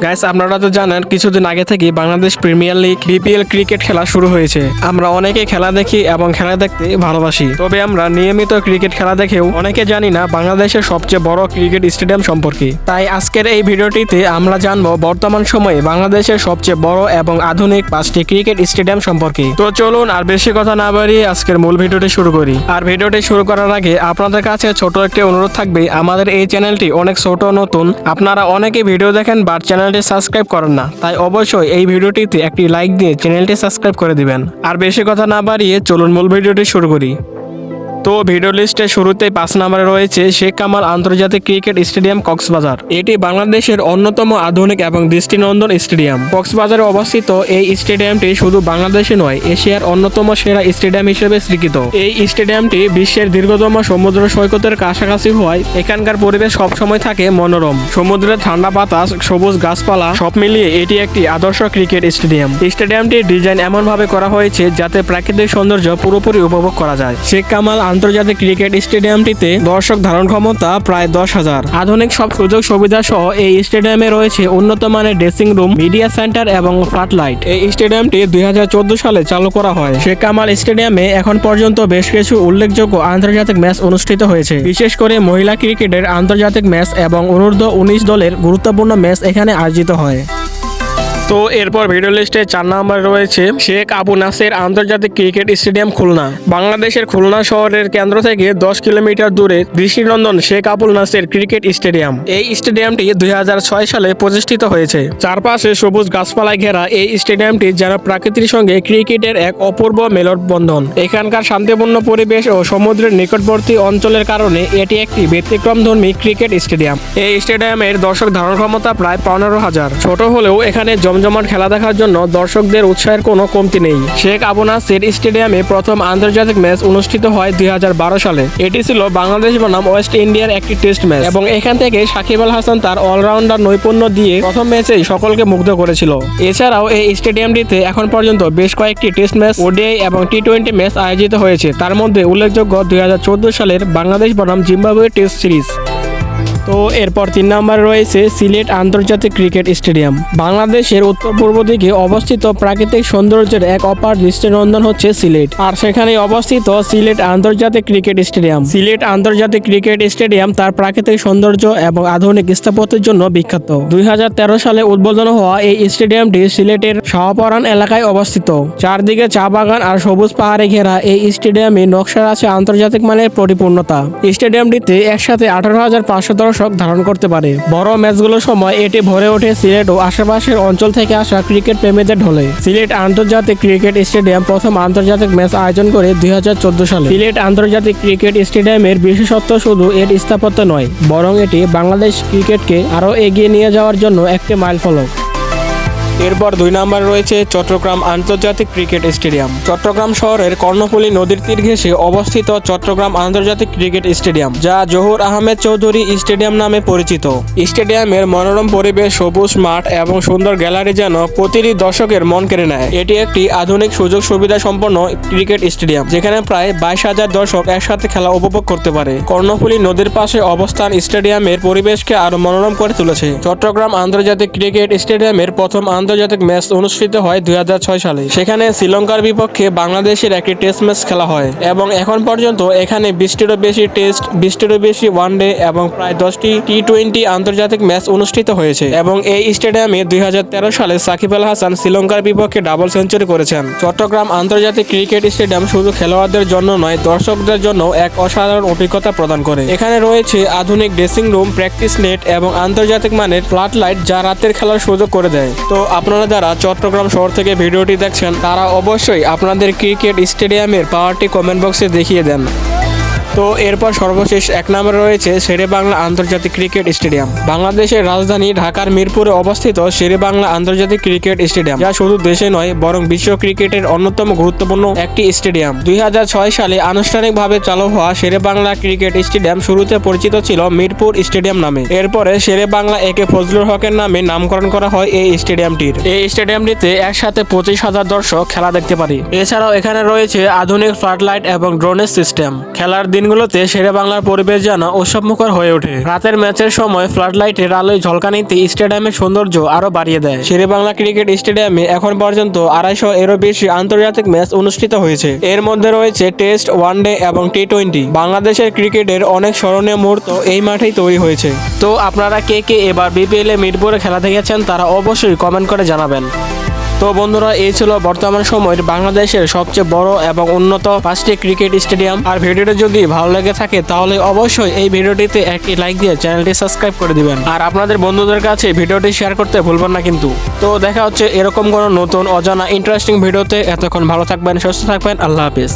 Guys, আপনারা তো জানেন কিছুদিন আগে থেকে Bangladesh premier league BPL cricket খেলা শুরু হয়েছে। আমরা অনেকে খেলা দেখি এবং খেলা দেখতে ভালোবাসি, তবে আমরা নিয়মিত ক্রিকেট খেলা দেখেও অনেকে জানি না বাংলাদেশের সবচেয়ে বড় ক্রিকেট স্টেডিয়াম সম্পর্কে। তাই আজকের এই ভিডিওটিতে আমরা জানবো বর্তমান সময়ে বাংলাদেশের সবচেয়ে বড় এবং আধুনিক 5টি ক্রিকেট স্টেডিয়াম সম্পর্কে। তো চলুন আর বেশি কথা না বাড়িয়ে আজকের মূল ভিডিওটি শুরু করি। আর ভিডিওটি শুরু করার আগে আপনাদের কাছে ছোট একটি অনুরোধ থাকবে, আমাদের এই চ্যানেলটি অনেক ছোট নতুন, আপনারা অনেকে ভিডিও দেখেন বাট চ্যানেলটি সাবস্ক্রাইব করেন না, তাই অবশ্যই এই ভিডিওটিতে একটি লাইক দিয়ে চ্যানেলটি সাবস্ক্রাইব করে দিবেন। আর বেশি কথা না বাড়িয়ে চলুন মূল ভিডিওটি শুরু করি। তো ভিডিও লিস্টের শুরুতেই 5 নম্বরে রয়েছে শেখ কামাল আন্তর্জাতিক ক্রিকেট স্টেডিয়াম কক্সবাজার। এটি বাংলাদেশের অন্যতম আধুনিক এবং দৃষ্টিনন্দন স্টেডিয়াম। কক্সবাজারে অবস্থিত এই স্টেডিয়ামটি শুধু বাংলাদেশে নয়, এশিয়ার অন্যতম সেরা স্টেডিয়াম হিসেবে স্বীকৃত। এই স্টেডিয়ামটি বিশ্বের দীর্ঘতম সমুদ্র সৈকতের কাছাকাছি হওয়ায় এখানকার পরিবেশ সবসময় থাকে মনোরম। সমুদ্রের ঠান্ডা বাতাস, সবুজ গাছপালা সব মিলিয়ে এটি একটি আদর্শ ক্রিকেট স্টেডিয়াম। স্টেডিয়ামটির ডিজাইন এমনভাবে করা হয়েছে যাতে প্রাকৃতিক সৌন্দর্য পুরোপুরি উপভোগ করা যায়। শেখ কামাল আন্তর্জাতিক ক্রিকেট স্টেডিয়ামটিতে দর্শক ধারণ ক্ষমতা প্রায় 10,000। আধুনিক সব সুযোগ সুবিধা সহ এই স্টেডিয়ামে রয়েছে উন্নত মানের ড্রেসিং রুম, মিডিয়া সেন্টার এবং ফ্লাড লাইট। এই স্টেডিয়ামটি 2014 সালে চালু করা হয়। শেখ কামাল স্টেডিয়ামে এখন পর্যন্ত বেশ কিছু উল্লেখযোগ্য আন্তর্জাতিক ম্যাচ অনুষ্ঠিত হয়েছে। বিশেষ করে মহিলা ক্রিকেটের আন্তর্জাতিক ম্যাচ এবং অনূর্ধ্ব 19 দলের গুরুত্বপূর্ণ ম্যাচ এখানে আয়োজিত হয়। তো এরপর ভিডিও লিস্টে 4 নম্বরে রয়েছে শেখ আবু নাসের আন্তর্জাতিক ক্রিকেট স্টেডিয়াম খুলনা। বাংলাদেশের খুলনা শহরের কেন্দ্র থেকে 10 কিলোমিটার দূরে দৃষ্টিনন্দন শেখ আবুল নাসের ক্রিকেট স্টেডিয়াম। এই স্টেডিয়ামটি 2006 সালে প্রতিষ্ঠিত হয়েছে। চারপাশে সবুজ গাছপালায় ঘেরা এই স্টেডিয়ামটি যেন প্রকৃতির সঙ্গে ক্রিকেটের এক অপূর্ব মেলবন্ধন। এখানকার শান্তিপূর্ণ পরিবেশ ও সমুদ্রের নিকটবর্তী অঞ্চলের কারণে এটি একটি ব্যতিক্রমধর্মী ক্রিকেট স্টেডিয়াম। এই স্টেডিয়ামের দর্শক ধারণ ক্ষমতা প্রায় 15,000। ছোট হলেও এখানে জমজমাট খেলা দেখার জন্য দর্শকদের উৎসাহের কোনো কমতি নেই। শেখ আবু নাসের স্টেডিয়ামে প্রথম আন্তর্জাতিক ম্যাচ অনুষ্ঠিত হয় 2012 সালে। এটি ছিল বাংলাদেশ বনাম ওয়েস্ট ইন্ডিয়ার একটি টেস্ট ম্যাচ এবং এখান থেকে সাকিব আল হাসান তার অলরাউন্ডার নৈপুণ্য দিয়ে প্রথম ম্যাচেই সকলকে মুগ্ধ করেছিল। এছাড়াও এই স্টেডিয়ামটিতে এখন পর্যন্ত বেশ কয়েকটি টেস্ট ম্যাচ, ওডিআই এবং টি-20 ম্যাচ আয়োজিত হয়েছে। তার মধ্যে উল্লেখযোগ্য 2014 সালের বাংলাদেশ বনাম জিম্বাবুয়ে টেস্ট সিরিজ। তো এরপর 3 নম্বরে রয়েছে সিলেট আন্তর্জাতিক ক্রিকেট স্টেডিয়াম। বাংলাদেশের উত্তর পূর্ব দিকে অবস্থিত প্রাকৃতিক সৌন্দর্যের এক অপার দৃষ্টিনন্দন হচ্ছে সিলেট, আর সেখানে অবস্থিত সিলেট আন্তর্জাতিক ক্রিকেট স্টেডিয়াম। সিলেট আন্তর্জাতিক ক্রিকেট স্টেডিয়াম তার প্রাকৃতিক সৌন্দর্য এবং আধুনিক স্থাপত্যের জন্য বিখ্যাত। 2013 সালে উদ্বোধন হওয়া এই স্টেডিয়ামটি সিলেটের শাহপরান এলাকায় অবস্থিত। চারদিকে চা বাগান আর সবুজ পাহাড়ে ঘেরা এই স্টেডিয়ামে নকশার আছে আন্তর্জাতিক মানের পরিপূর্ণতা। স্টেডিয়ামটিতে একসাথে 18,500 দর্শক ধারণ করতে পারে। বড় ম্যাচগুলোর সময় এটি ভরে ওঠে সিলেট ও আশেপাশের অঞ্চল থেকে আসা ক্রিকেট প্রেমীদের ঢলে। সিলেট আন্তর্জাতিক ক্রিকেট স্টেডিয়াম প্রথম আন্তর্জাতিক ম্যাচ আয়োজন করে 2014 সালে। সিলেট আন্তর্জাতিক ক্রিকেট স্টেডিয়ামের বিশেষত্ব শুধু এর স্থাপত্য নয়, বরং এটি বাংলাদেশ ক্রিকেটকে আরও এগিয়ে নিয়ে যাওয়ার জন্য একটি মাইলফলক। এরপর 2 নম্বরে রয়েছে চট্টগ্রাম আন্তর্জাতিক ক্রিকেট স্টেডিয়াম। চট্টগ্রাম শহরের কর্ণফুলী নদীর তীর ঘেঁষে অবস্থিত চট্টগ্রাম আন্তর্জাতিক ক্রিকেট স্টেডিয়াম, যা জহুর আহমেদ চৌধুরী স্টেডিয়াম নামে পরিচিত। স্টেডিয়ামের মনোরম পরিবেশ, সবুজ মাঠ এবং সুন্দর গ্যালারি যেন প্রতিটি দর্শকের মন কেড়ে নেয়। এটি একটি আধুনিক সুযোগ সুবিধা সম্পন্ন ক্রিকেট স্টেডিয়াম, যেখানে প্রায় 22,000 দর্শক একসাথে খেলা উপভোগ করতে পারে। কর্ণফুলী নদীর পাশে অবস্থান স্টেডিয়ামের পরিবেশকে আরো মনোরম করে তুলেছে। চট্টগ্রাম আন্তর্জাতিক ক্রিকেট স্টেডিয়ামের প্রথম আন্তর্জাতিক ম্যাচ অনুষ্ঠিত হয় 2006 সালে। সেখানে শ্রীলঙ্কার বিপক্ষে বাংলাদেশের একটি টেস্ট ম্যাচ খেলা হয় এবং এখন পর্যন্ত এখানে 20টিরও বেশি টেস্ট, 20টিরও বেশি ওয়ানডে এবং প্রায় 10টি টি-20 আন্তর্জাতিক ম্যাচ অনুষ্ঠিত হয়েছে। এবং এই স্টেডিয়ামে 2013 সালে সাকিব আল হাসান শ্রীলঙ্কার বিপক্ষে ডাবল সেঞ্চুরি করেছেন। চট্টগ্রাম আন্তর্জাতিক ক্রিকেট স্টেডিয়াম শুধু খেলোয়াড়দের জন্য নয়, দর্শকদের জন্য এক অসাধারণ অভিজ্ঞতা প্রদান করে। এখানে রয়েছে আধুনিক ড্রেসিং রুম, প্র্যাকটিস নেট এবং আন্তর্জাতিক মানের ফ্লাড লাইট, যা রাতের খেলার সুযোগ করে দেয়। তো আপনারা যারা চট্টগ্রাম শহর থেকে ভিডিওটি দেখছেন, তারা অবশ্যই আপনাদের ক্রিকেট স্টেডিয়ামের পাওয়ারটি কমেন্ট বক্সে দেখিয়ে দেন। তো এরপর সর্বশেষ 1 নম্বরে রয়েছে শেরেবাংলা আন্তর্জাতিক ক্রিকেট স্টেডিয়াম। বাংলাদেশের রাজধানী ঢাকার মিরপুরে অবস্থিত শেরেবাংলা আন্তর্জাতিক ক্রিকেট স্টেডিয়াম, যা শুধু দেশে নয় বরং বিশ্ব ক্রিকেটের অন্যতম গুরুত্বপূর্ণ একটি স্টেডিয়াম। 2006 সালে আনুষ্ঠানিকভাবে চালু হওয়া শেরেবাংলা ক্রিকেট স্টেডিয়াম শুরুতে পরিচিত ছিল মিরপুর স্টেডিয়াম নামে। এরপরে শেরেবাংলা একে ফজলুল হকের নামে নামকরণ করা হয় এই স্টেডিয়ামটির। এই স্টেডিয়ামটিতে একসাথে 25,000 দর্শক খেলা দেখতে পারে। এছাড়াও এখানে রয়েছে আধুনিক ফ্লাড লাইট এবং ড্রোনের সিস্টেম। খেলার দিন দিনগুলোতে শেরে বাংলার পরিবেশ যেন উৎসবমুখর হয়ে ওঠে। রাতের ম্যাচের সময় ফ্লাড লাইটের আলোয় ঝলকানিতে স্টেডিয়ামের সৌন্দর্য আরো বাড়িয়ে দেয়। শেরে বাংলা ক্রিকেট স্টেডিয়ামে এখন পর্যন্ত 250 এরও বেশি আন্তর্জাতিক ম্যাচ অনুষ্ঠিত হয়েছে। এর মধ্যে রয়েছে টেস্ট, ওয়ানডে এবং টি-20। বাংলাদেশের ক্রিকেটের অনেক স্মরণীয় মুহূর্ত এই মাঠেই তৈরি হয়েছে। তো আপনারা কে কে এবার বিপিএল এ মিরপুরে খেলা দেখেছেন তারা অবশ্যই কমেন্ট করে জানাবেন। তো বন্ধুরা, এই ছিল বর্তমান সময়ের বাংলাদেশের সবচেয়ে বড় এবং উন্নত 5টি ক্রিকেট স্টেডিয়াম। আর ভিডিওটি যদি ভালো লেগে থাকে তাহলে অবশ্যই এই ভিডিওটিতে একটি লাইক দিয়ে চ্যানেলটি সাবস্ক্রাইব করে দিবেন। আর আপনাদের বন্ধুদের কাছে ভিডিওটি শেয়ার করতে ভুলবেন না কিন্তু। তো দেখা হচ্ছে এরকম কোনো নতুন অজানা ইন্টারেস্টিং ভিডিওতে। এতক্ষণ ভালো থাকবেন, সুস্থ থাকবেন। আল্লাহ হাফিজ।